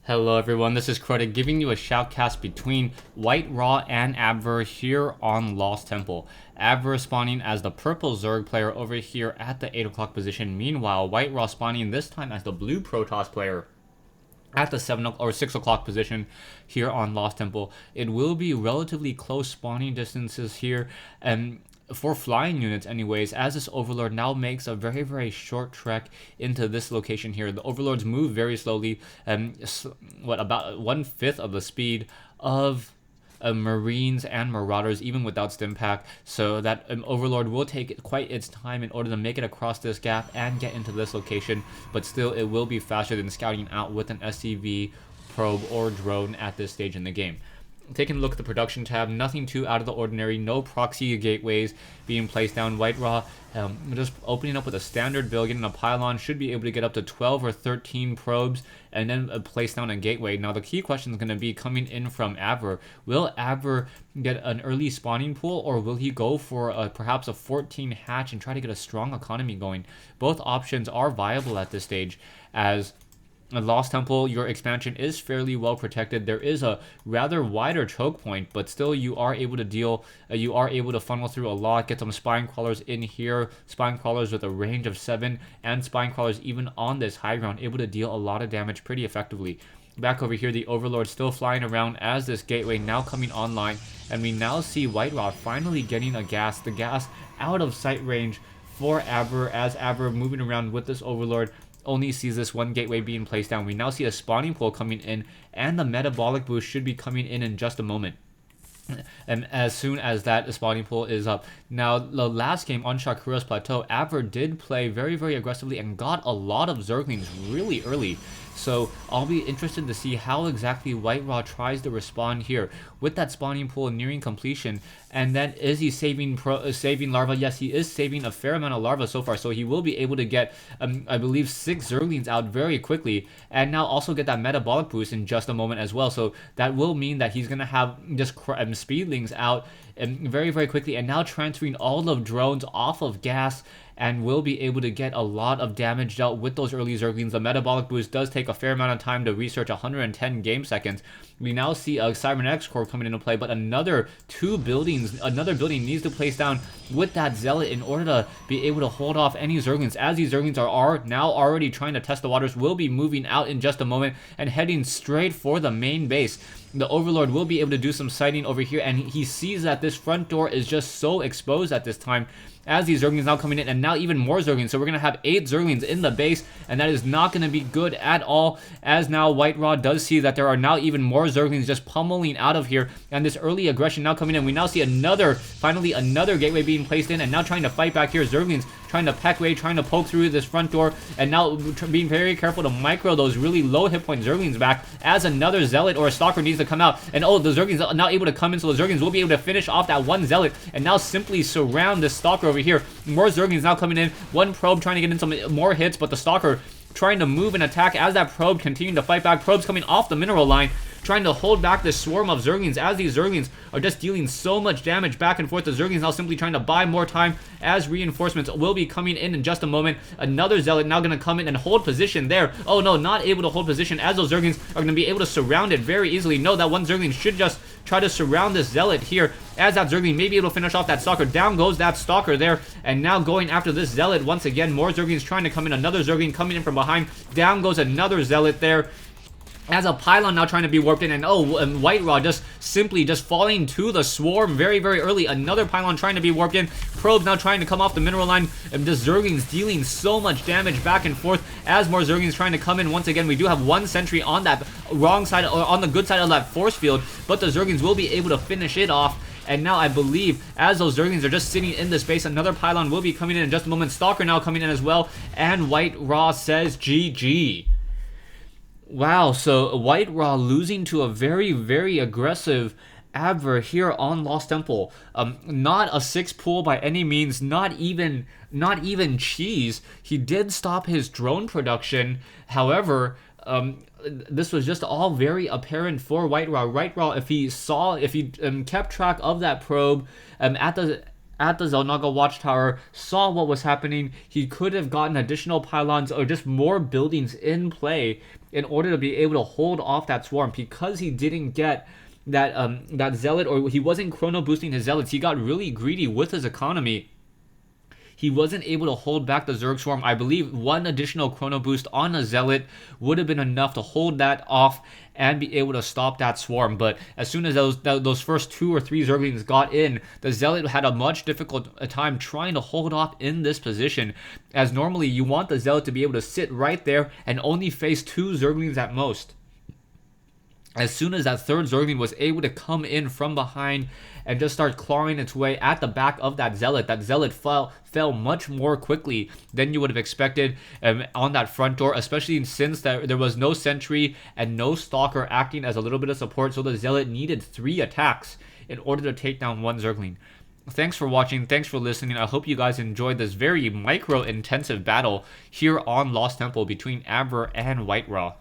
Hello everyone, this is Crota giving you a shoutcast between WhiteRa and Abver here on Lost Temple. Abver spawning as the purple Zerg player over here at the 8 o'clock position. Meanwhile, WhiteRa spawning this time as the blue Protoss player at the 7 or 6 o'clock position here on Lost Temple. It will be relatively close spawning distances here, for flying units anyways, as this Overlord now makes a very short trek into this location here. The Overlords move very slowly, about 1/5 of the speed of Marines and Marauders, even without stim pack, so that Overlord will take quite its time in order to make it across this gap and get into this location, but still it will be faster than scouting out with an SCV, probe, or drone at this stage in the game. Taking a look at the production tab, nothing too out of the ordinary, no proxy gateways being placed down. WhiteRa just opening up with a standard build, getting a pylon, should be able to get up to 12 or 13 probes, and then place down a gateway. Now the key question is going to be coming in from Abver. Will Abver get an early spawning pool, or will he go for perhaps a 14 hatch and try to get a strong economy going? Both options are viable at this stage, as Lost Temple, your expansion is fairly well protected. There is a rather wider choke point, but still you are able to funnel through a lot, get some spine crawlers in here, spine crawlers with a range of 7, and spine crawlers even on this high ground, able to deal a lot of damage pretty effectively. Back over here, the Overlord still flying around as this gateway now coming online, and we now see WhiteRa finally getting the gas out of sight range for Abver, as Abver moving around with this Overlord only sees this one gateway being placed down. We now see a spawning pool coming in, and the metabolic boost should be coming in just a moment. And as soon as that spawning pool is up. Now, the last game on Shakura's Plateau, Abver did play very aggressively and got a lot of Zerglings really early. So I'll be interested to see how exactly WhiteRa tries to respond here with that spawning pool nearing completion. And then is he saving larva? Yes, he is saving a fair amount of larva so far. So he will be able to get, I believe, 6 Zerglings out very quickly, and now also get that metabolic boost in just a moment as well. So that will mean that he's going to have just speedlings out very quickly, and now transferring all of drones off of gas, and will be able to get a lot of damage dealt with those early Zerglings. The metabolic boost does take a fair amount of time to research, 110 game seconds. We now see a Cybernetics core coming into play, but another building needs to place down with that Zealot in order to be able to hold off any Zerglings, as these Zerglings are now already trying to test the waters, will be moving out in just a moment and heading straight for the main base. The Overlord will be able to do some sighting over here, and he sees that this front door is just so exposed at this time, as these Zerglings now coming in, and now even more Zerglings. So we're going to have 8 Zerglings in the base, and that is not going to be good at all, as now WhiteRa does see that there are now even more Zerglings just pummeling out of here, and this early aggression now coming in. We now see finally another gateway being placed in, and now trying to fight back here. Zerglings trying to peck away, trying to poke through this front door, and now being very careful to micro those really low hit point Zerglings back, as another Zealot or a Stalker needs to come out. And oh, the Zerglings are now able to come in, so the Zerglings will be able to finish off that one Zealot, and now simply surround this Stalker over here. More Zerglings now coming in, one probe trying to get in some more hits, but the Stalker trying to move and attack as that probe continuing to fight back. Probes coming off the mineral line, trying to hold back this swarm of Zerglings, as these Zerglings are just dealing so much damage back and forth. The Zerglings now simply trying to buy more time, as reinforcements will be coming in just a moment. Another Zealot now going to come in and hold position there. Oh no, not able to hold position, as those Zerglings are going to be able to surround it very easily. No, that one Zergling should just try to surround this Zealot here, as that Zergling may be able to finish off that Stalker. Down goes that Stalker there, and now going after this Zealot once again. More Zerglings trying to come in. Another Zergling coming in from behind. Down goes another Zealot there, as a pylon now trying to be warped in, and WhiteRa just simply falling to the swarm very early. Another pylon trying to be warped in. Probes now trying to come off the mineral line, and the Zerglings dealing so much damage back and forth, as more Zerglings trying to come in. Once again, we do have one sentry on that wrong side, or on the good side of that force field, but the Zerglings will be able to finish it off. And now I believe, as those Zerglings are just sitting in this base, another pylon will be coming in just a moment. Stalker now coming in as well, and WhiteRa says GG. Wow, so WhiteRa losing to a very aggressive Abver here on Lost Temple. Not a 6 pool by any means, not even cheese. He did stop his drone production. However, this was just all very apparent for WhiteRa. WhiteRa, if he kept track of that probe at at the Xel'Naga Watchtower, saw what was happening. He could have gotten additional pylons or just more buildings in play in order to be able to hold off that swarm. Because he didn't get that zealot, or he wasn't chrono boosting his zealots, he got really greedy with his economy. He wasn't able to hold back the Zerg swarm. I believe one additional chrono boost on a zealot would have been enough to hold that off and be able to stop that swarm. But as soon as those first 2 or 3 Zerglings got in, the zealot had a much difficult time trying to hold off in this position, as normally you want the zealot to be able to sit right there and only face 2 Zerglings at most. As soon as that third Zergling was able to come in from behind and just start clawing its way at the back of that zealot fell much more quickly than you would have expected on that front door, especially since there was no sentry and no stalker acting as a little bit of support, so the zealot needed 3 attacks in order to take down 1 Zergling. Thanks for watching, thanks for listening. I hope you guys enjoyed this very micro-intensive battle here on Lost Temple between Abver and WhiteRa.